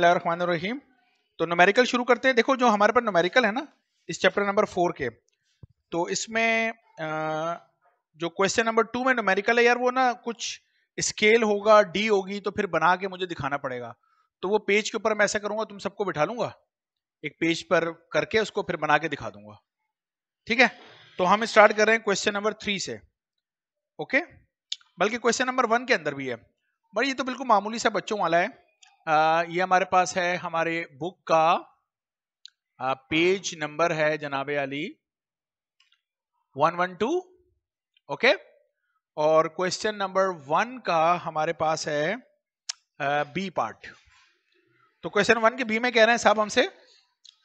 बिस्मिल्लाहिर्रहमानिर्रहीम। तो न्यूमेरिकल शुरू करते हैं। देखो जो हमारे पास न्यूमेरिकल है ना इस चैप्टर नंबर 4 के, तो इसमें जो क्वेश्चन नंबर 2 में न्यूमेरिकल है यार, वो ना कुछ स्केल होगा, डी होगी, तो फिर बना के मुझे दिखाना पड़ेगा। तो वो पेज के ऊपर मैं ऐसा करूंगा, तुम सबको बिठा लूंगा एक पेज पर करके, उसको फिर बना के दिखा दूंगा। ठीक है, तो हम स्टार्ट कर रहे हैं क्वेश्चन नंबर 3 से। ओके, बल्कि क्वेश्चन नंबर 1 के अंदर भी है, बट ये तो बिल्कुल मामूली सा बच्चों वाला है। ये हमारे पास है, हमारे बुक का पेज नंबर है जनाबे अली 112। ओके, और क्वेश्चन नंबर 1 का हमारे पास है बी पार्ट। तो क्वेश्चन 1 के बी में कह रहे हैं साहब हमसे,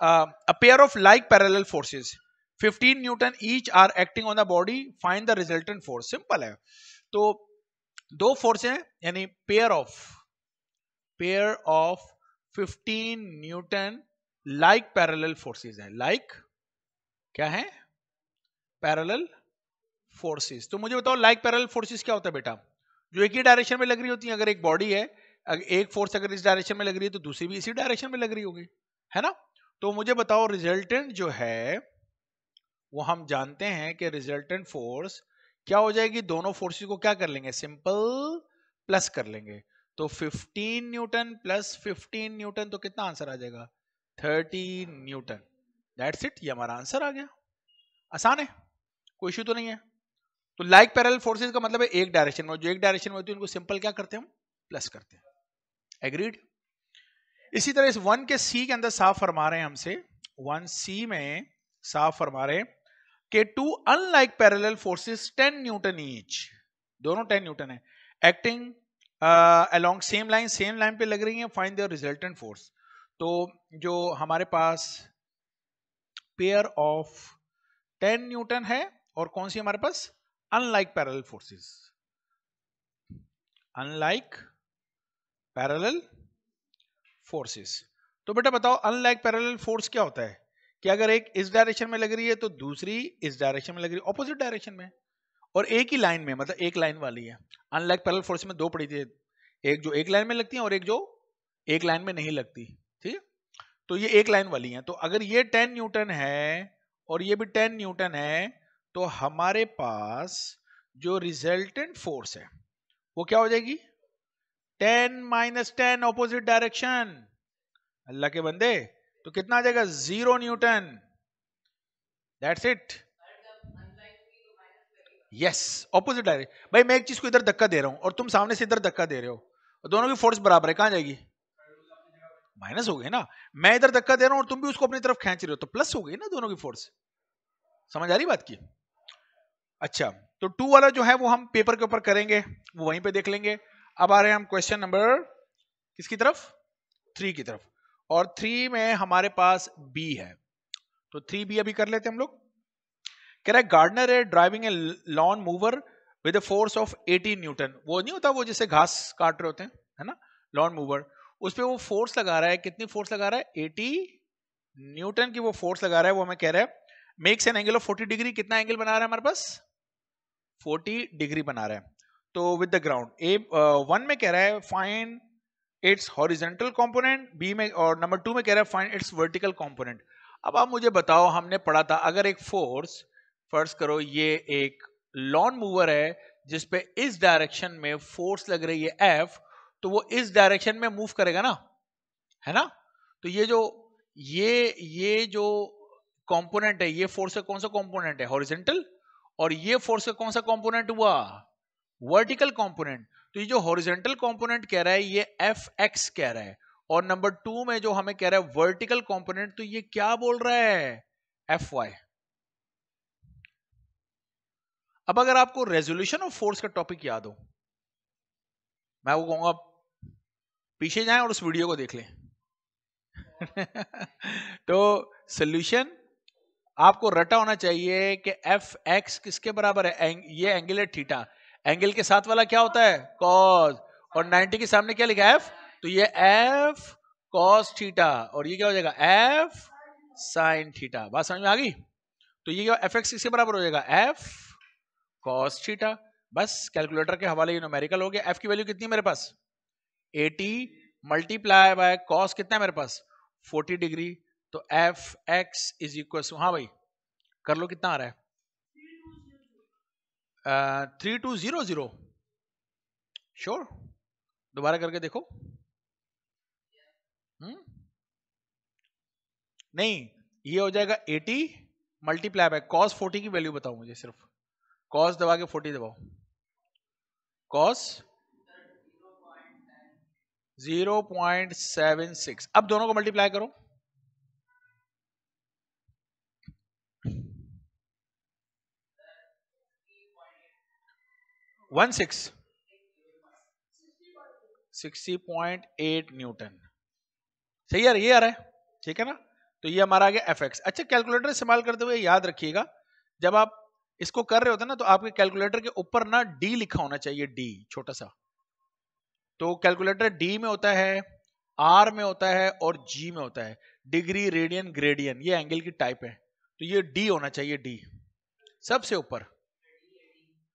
a pair of like parallel forces 15 Newton each are acting on the body, find the resultant force। Simple है। तो दो फोर्स हैं, यानी pair of 15 Newton like parallel forces हैं। लाइक क्या है? Parallel forces. तो मुझे बताओ लाइक पैरेलल फोर्सेस क्या होता है बेटा? जो एक ही डायरेक्शन में लग रही होती है। अगर एक बॉडी है, एक फोर्स अगर इस डायरेक्शन में लग रही है तो दूसरी भी इसी डायरेक्शन में लग रही होगी, है ना? तो मुझे बताओ रिजल्टेंट जो है वो हम जानते हैं कि रिजल्टेंट फोर्स क्या हो जाएगी? दोनों फोर्सेस को क्या कर लेंगे? सिंपल प्लस कर लेंगे। तो 15 न्यूटन प्लस 15 न्यूटन, तो कितना आंसर आ जाएगा? 30 न्यूटन। दैट्स इट, ये हमारा आंसर आ गया। आसान है, कोई इशू तो नहीं है। तो लाइक पैरेलल फोर्सेस का मतलब है एक डायरेक्शन में, जो एक डायरेक्शन में होती है उनको सिंपल क्या करते हैं? हम प्लस करते हैं। एग्रीड? इसी तरह इस 1 के सी के अंदर साफ फरमा रहे हैं हमसे, 1C में साफ फरमा रहे हैं कि two unlike parallel forces 10 newton each, दोनों 10 न्यूटन है, एक्टिंग अलोंग सेम लाइन पे लग रही हैं, फाइंड द रिजल्टेंट फोर्स। तो जो हमारे पास पेयर ऑफ 10 न्यूटन है, और कौन सी हमारे पास? Unlike parallel forces. Unlike parallel forces. तो बेटा बताओ अनलाइक पैरेलल फोर्स क्या होता है? कि अगर एक इस डायरेक्शन में लग रही है तो दूसरी इस डायरेक्शन में लग रही है, ऑपोजिट डायरेक्शन में, और एक ही लाइन में, मतलब एक लाइन वाली है। अनलाइक पैरेलल फोर्स में दो पड़ी थी, एक जो एक लाइन में लगती है और एक जो एक लाइन में नहीं लगती। ठीक है, तो ये एक लाइन वाली है। तो अगर ये 10 न्यूटन है और ये भी 10 न्यूटन है, तो हमारे पास जो रिजल्टेंट फोर्स है वो क्या हो जाएगी? 10 - 10 ऑपोजिट डायरेक्शन। अल्लाह के बंदे, तो कितना आ जाएगा? 0 Newton. That's it. Yes, opposite direction. भाई मैं एक चीज को इधर धक्का दे रहा हूं और तुम सामने से इधर धक्का दे रहे हो, और दोनों की फोर्स बराबर है, कहां जाएगी? माइनस हो गई ना। मैं इधर धक्का दे रहा हूं और तुम भी उसको अपनी तरफ खींच रहे हो, तो प्लस हो गई ना दोनों की फोर्स। समझ आ रही बात की? अच्छा, तो 2 वाला जो है वो हम पेपर के ऊपर करेंगे, वो वहीं पे देख लेंगे। अब आ रहे हैं हम क्वेश्चन नंबर किसकी तरफ? 3 की तरफ। और 3 में हमारे पास बी है, तो 3B अभी कर लेते हैं हम लोग। कह रहा है गार्डनर है driving a lawn mower with a force of 18 newton. वो नहीं होता वो जिससे घास काट रहे होते हैं, है ना, लॉन मूवर, उस पे वो फोर्स लगा रहा है। कितनी फोर्स लगा रहा है? 80 न्यूटन की वो फोर्स लगा रहा है। वो हमें कह रहा है makes an angle of 40 degree. कितना एंगल बना रहा है हमारे पास? 40 डिग्री बना रहा है। तो विद द ग्राउंड ए 1 में कह रहा है find its horizontal component, B में, और नंबर 2 में कह रहा है फाइंड इट्स वर्टिकल कंपोनेंट। अब आप मुझे बताओ, हमने पढ़ा था अगर एक फोर्स, फर्ज करो ये एक लॉन मूवर है जिसपे इस डायरेक्शन में फोर्स लग रही है F, तो वो इस डायरेक्शन में मूव करेगा ना, है ना? तो ये जो कंपोनेंट है, ये फोर्स का कौन सा कंपोनेंट है? हॉरिजॉन्टल। और ये फोर्स का कौन सा कंपोनेंट हुआ? Vertical component. तो ये जो हॉरिजॉन्टल कंपोनेंट कह रहा है ये Fx कह रहा है, और नंबर 2 में जो हमें कह रहा है वर्टिकल कंपोनेंट, तो ये क्या बोल रहा है? Fy। अब अगर आपको रेजोल्यूशन ऑफ फोर्स का टॉपिक याद हो, मैं वो कहूंगा पीछे जाएं और उस वीडियो को देख लें। तो सॉल्यूशन आपको रटा होना चाहिए कि Fx किसके बराबर है? ये एंगल है थीटा, एंगल के साथ वाला क्या होता है? कॉस, और 90 के सामने क्या लिखा है? F। तो ये F कॉस थीटा, और ये क्या हो जाएगा? F sine theta. बात समझ में आ गई? तो ये क्या Fx किसके बराबर हो जाएगा? F cos theta. बस कैलकुलेटर के हवाले ये न्यूमेरिकल हो गया। F की वैल्यू कितनी है मेरे पास? 80 मल्टीप्लाई बाय कॉस कितना है मेरे पास 40 डिग्री, तो F X is equal to, हाँ भाई कर लो कितना आ रहा है 3200। श्योर, दोबारा करके देखो। नहीं, ये हो जाएगा 80 मल्टीप्लाई बाय कॉस 40 की वैल्यू बताओ मुझे, सिर्फ कॉस दबा के 40 दबाओ, कॉस 0.76। अब दोनों को मल्टीप्लाई करो, 60.8 न्यूटन। सही है, ये आ रहा है, ठीक है ना। तो ये हमारा आ गया एफ एक्स। अच्छा, कैलकुलेटर इस्तेमाल करते हुए याद रखिएगा, जब आप इसको कर रहे होते हैं ना, तो आपके कैलकुलेटर के ऊपर ना डी लिखा होना चाहिए, डी छोटा सा। तो कैलकुलेटर डी में होता है, आर में होता है और जी में होता है, डिग्री रेडियन ग्रेडियन, ये एंगल की टाइप है। तो ये डी होना चाहिए, डी सबसे ऊपर,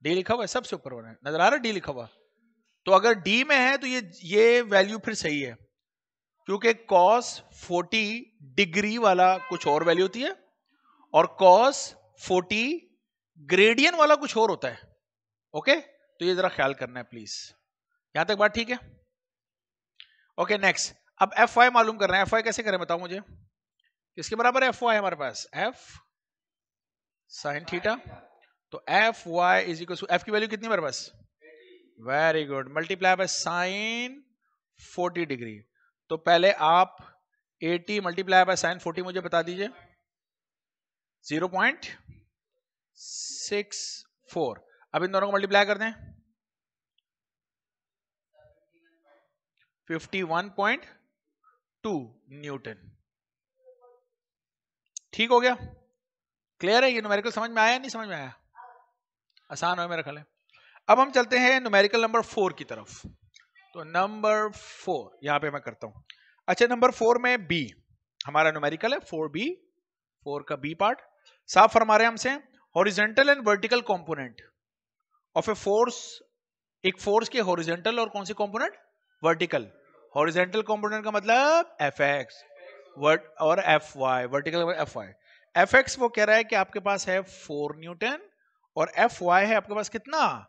डी लिखा हुआ है सबसे ऊपर होना है, नजर आ रहा है डी लिखा हुआ। तो अगर डी में है तो ये वैल्यू फिर सही है, क्योंकि cos 40 डिग्री वाला कुछ और वैल्यू होती है और cos 40 ग्रेडियन वाला कुछ और होता है। ओके, तो ये जरा ख्याल करना है प्लीज, यहां तक बात ठीक है। ओके नेक्स्ट, अब एफ वाई मालूम करना है। एफ वाई कैसे करें बताओ मुझे, किसके बराबर है एफ वाई हमारे पास, एफ साइन थीटा। तो F Y is equal to, F की वैल्यू कितनी मेरे पास, very good, multiply by sine 40 degree. तो पहले आप 80 मल्टीप्लाई बाय साइन 40 मुझे बता दीजिए, 0.64। अब इन दोनों को मल्टीप्लाई कर दें, 51.2 न्यूटन। ठीक हो गया, क्लियर है, ये न्यूमेरिकल समझ में आया नहीं समझ में आया, आसान है मेरा ख्याल है। अब हम चलते हैं न्यूमेरिकल नंबर 4 की तरफ। तो नंबर 4 यहां पे मैं करता हूं। अच्छा, नंबर 4 में बी हमारा न्यूमेरिकल है, 4B, 4 का बी पार्ट। साफ फरमा रहे हैं हमसे, horizontal and vertical component of a force, एक फोर्स के हॉरिजॉन्टल और कौन सी कंपोनेंट, वर्टिकल। हॉरिजॉन्टल कंपोनेंट का मतलब एफ एक्स और F Y, vertical F Y. F X वो कह रहा है कि आपके पास है 4 न्यूटन और एफ वाई है आपके पास कितना,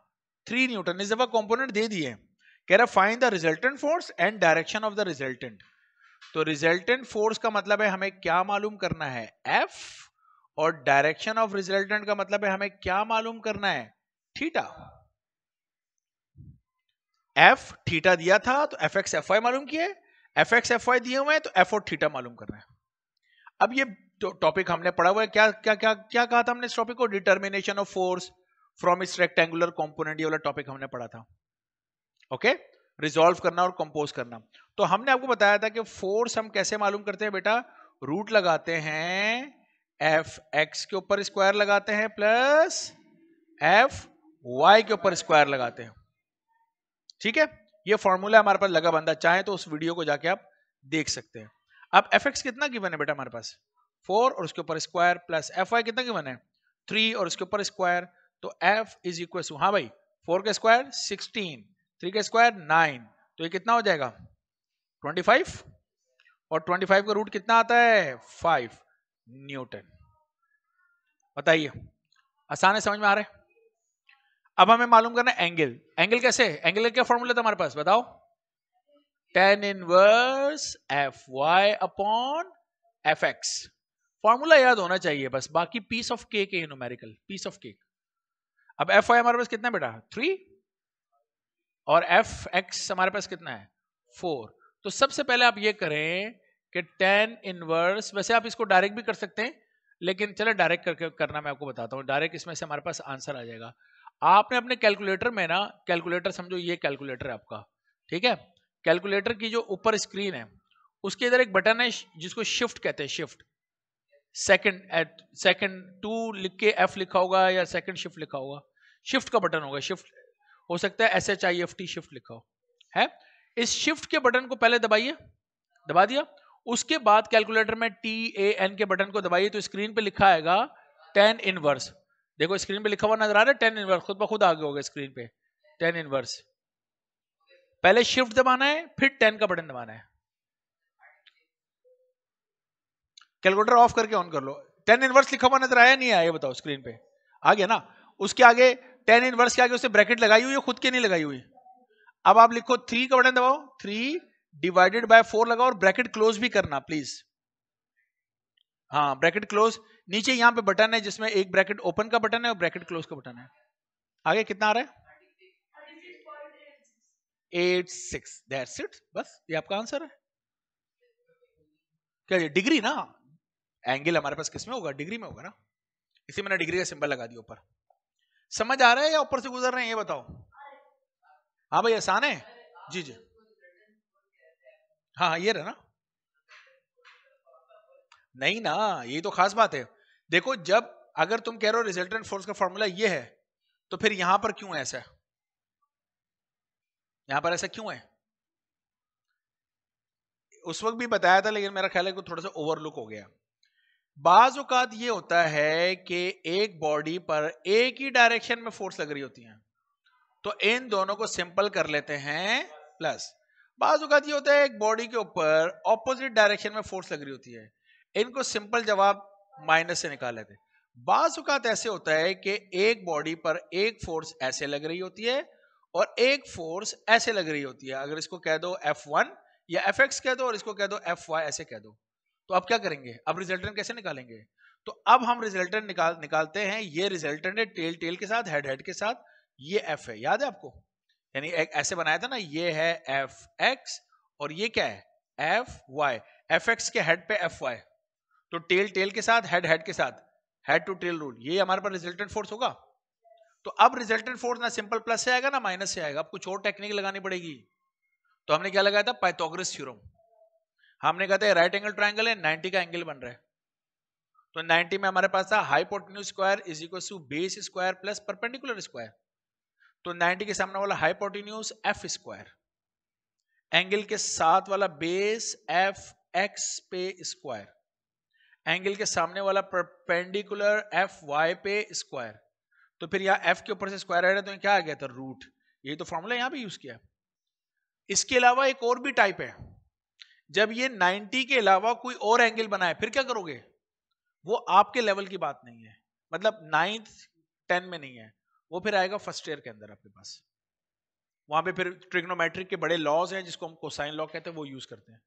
3 न्यूटन। इस दफा कंपोनेंट दे दिए, कह रहा है find the resultant force and direction of the resultant. तो रिजल्टेंट फोर्स का मतलब है हमें क्या मालूम करना है, एफ, और डायरेक्शन ऑफ रिजल्टेंट का मतलब है हमें क्या मालूम करना है, थीटा। एफ थीटा दिया था तो एफ एक्स एफ वाई मालूम किया है, एफ एक्स एफ वाई दिए हुए हैं तो एफ और थीटा मालूम करना है। अब ये टॉपिक हमने पढ़ा हुआ है, क्या क्या क्या क्या कहा था हमने इस टॉपिक को, determination of force from its rectangular component, ये वाला टॉपिक हमने पढ़ा था। ओके, रिजॉल्व करना और कंपोज करना। तो हमने आपको बताया था कि फोर्स हम कैसे मालूम करते हैं बेटा, रूट लगाते हैं, एफ एक्स के ऊपर स्क्वायर लगाते हैं प्लस एफ वाई के ऊपर स्क्वायर लगाते हैं। ठीक है, ये फॉर्मूला हमारे पास लगा बंदा, चाहे तो उस वीडियो को जाके आप देख सकते हैं। अब एफ एक्स कितना गिवन है बेटा हमारे पास, 4 और उसके ऊपर स्क्वायर, प्लस एफ वाई कितना गिवन है, 3 और उसके ऊपर स्क्वायर। तो एफ इज इक्वल टू, हाँ भाई 4 का स्क्वायर 16, 3 का स्क्वायर 9, तो ये कितना हो जाएगा 25, और 25 का रूट कितना आता है 5 न्यूटन। बताइए, आसान है, समझ में आ रहा है। अब हमें मालूम करना है एंगल। एंगल कैसे, एंगल का क्या फॉर्मूला था हमारे पास बताओ, tan inverse F Y upon F X. Formula याद होना चाहिए बस, बाकी पीस ऑफ केक है न्यूमेरिकल, पीस ऑफ केक। अब एफ वाई हमारे पास कितना बेटा 3, और एफ एक्स हमारे पास कितना है 4। तो सबसे पहले आप ये करें कि tan इनवर्स, वैसे आप इसको डायरेक्ट भी कर सकते हैं, लेकिन चलो डायरेक्ट करके करना मैं आपको बताता हूँ। डायरेक्ट इसमें से हमारे पास आंसर आ जाएगा। आपने अपने कैलकुलेटर में ना, कैलकुलेटर समझो ये कैलकुलेटर है आपका, ठीक है। कैलकुलेटर की जो ऊपर स्क्रीन है उसके इधर एक बटन है जिसको शिफ्ट कहते हैं, शिफ्ट। सेकंड 2 लिख के एफ लिखा होगा या सेकंड शिफ्ट लिखा होगा, शिफ्ट का बटन होगा, शिफ्ट हो सकता है SHIFT शिफ्ट लिखा हो है। इस शिफ्ट के बटन को पहले दबाइए, दबा दिया, उसके बाद कैलकुलेटर में TAN के बटन को दबाइए, तो स्क्रीन पे लिखा आएगा tan इनवर्स। देखो स्क्रीन पे लिखा हुआ नजर आ रहा है tan इनवर्स, खुद ब खुद आगे होगा स्क्रीन पे tan इनवर्स। पहले शिफ्ट दबाना है, फिर 10 का बटन दबाना है। कैलकुलेटर ऑफ करके ऑन कर लो। 10 इनवर्स लिखा हुआ नजर आया नहीं आया, ये बताओ स्क्रीन पे आ गया ना? उसके आगे 10 इनवर्स के आगे उससे ब्रैकेट लगाई हुई है, खुद के नहीं लगाई हुई। अब आप लिखो 3 का बटन दबाओ, 3 डिवाइडेड बाय 4 लगाओ और ब्रैकेट क्लोज भी करना प्लीज। हाँ ब्रैकेट क्लोज, नीचे यहां पे बटन है जिसमें एक ब्रैकेट ओपन का बटन है और ब्रैकेट क्लोज का बटन है। आगे कितना आ रहा है? 86। दैट्स इट, बस ये आपका आंसर है। क्या ये डिग्री ना? एंगल हमारे पास किसमें होगा? डिग्री में होगा ना, इसी मैंने डिग्री का सिंबल लगा दिया ऊपर। समझ आ रहा है या ऊपर से गुजर रहे हैं ये बताओ? हाँ भाई आसान है। जी जी, हाँ ये रहा ना। नहीं ना, ये तो खास बात है। देखो जब अगर तुम कह रहे हो रिजल्टेंट फोर्स का फॉर्मूला ये है, तो फिर यहां पर क्यों है ऐसा? यहां पर ऐसा क्यों है? उस वक्त भी बताया था, लेकिन मेरा ख्याल है कि थोड़ा सा ओवरलुक हो गया। बाज औकात ये होता है कि एक बॉडी पर एक ही डायरेक्शन में फोर्स लग रही होती है, तो इन दोनों को सिंपल कर लेते हैं प्लस। बाज औकात ये होता है एक बॉडी के ऊपर ऑपोजिट डायरेक्शन में फोर्स लग रही होती है, इनको सिंपल जवाब माइनस से निकाल लेते हैं। बाज औकात ऐसे होता है कि एक बॉडी पर एक फोर्स ऐसे लग रही होती है और एक फोर्स ऐसे लग रही होती है। अगर इसको कह दो F1 या Fx कह दो और इसको कह दो Fy ऐसे कह दो, तो अब क्या करेंगे? अब रिजल्टेंट कैसे निकालेंगे? तो अब हम रिजल्टेंट निकालते हैं। ये रिजल्टेंट है टेल टेल के साथ, हेड हेड के साथ। ये F है, याद है आपको? यानी एक ऐसे बनाया था ना, ये है Fx और ये क्या है Fy। Fx के हेड पे Fy, तो टेल टेल के साथ, हेड हेड के साथ, हेड टू टेल रूल, ये हमारे पास रिजल्टेंट फोर्स होगा। तो अब रिजल्टेंट फोर्स ना सिंपल प्लस से आएगा ना माइनस से आएगा, अब कुछ और टेक्निक लगानी पड़ेगी। तो हमने क्या लगाया था? Pythagoras theorem. हमने कहा था राइट एंगल ट्रायंगल है, 90 का एंगल बन रहा है, तो 90 में हमारे पास था hypotenuse square is equal to base square plus perpendicular square. तो 90 के सामने वाला हाइपोटेन्यूज एफ स्क्वायर, एंगल के साथ वाला बेस एफ एक्स पे स्क्वायर, एंगल के सामने वाला परपेंडिकुलर एफ वाई पे स्क्वायर। तो फिर यहाँ एफ के ऊपर से स्क्वायर है तो क्या आ गया था? रूट। ये तो फॉर्मूला यहां भी यूज किया। इसके अलावा एक और भी टाइप है, जब ये 90 के अलावा कोई और एंगल बनाए फिर क्या करोगे? वो आपके लेवल की बात नहीं है, मतलब 9th 10 में नहीं है, वो फिर आएगा फर्स्ट ईयर के अंदर आपके पास। वहां पे फिर ट्रिग्नोमेट्रिक के बड़े लॉज हैं जिसको हम कोसाइन लॉ कहते हैं, वो यूज करते हैं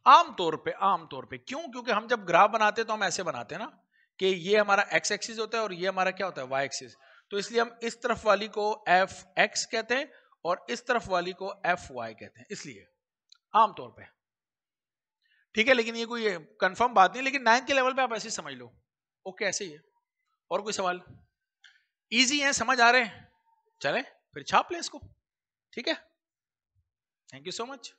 आमतौर पे। क्यों? क्योंकि हम जब ग्राफ बनाते हैं तो हम ऐसे बनाते हैं ना कि ये हमारा एक्स एक्सिस होता है और ये हमारा क्या होता है? Y axis. तो इसलिए हम इस तरफ वाली को एफ एक्स कहते हैं और इस तरफ वाली को एफ वाई कहते हैं, इसलिए आमतौर पे। ठीक है, लेकिन ये कोई कंफर्म बात नहीं, लेकिन 9th के लेवल पे आप ऐसे समझ लो। ओके, ऐसे ही है। और कोई सवाल? इजी है, समझ आ रहे हैं? चले फिर छाप ले इसको। ठीक है, थैंक यू सो मच।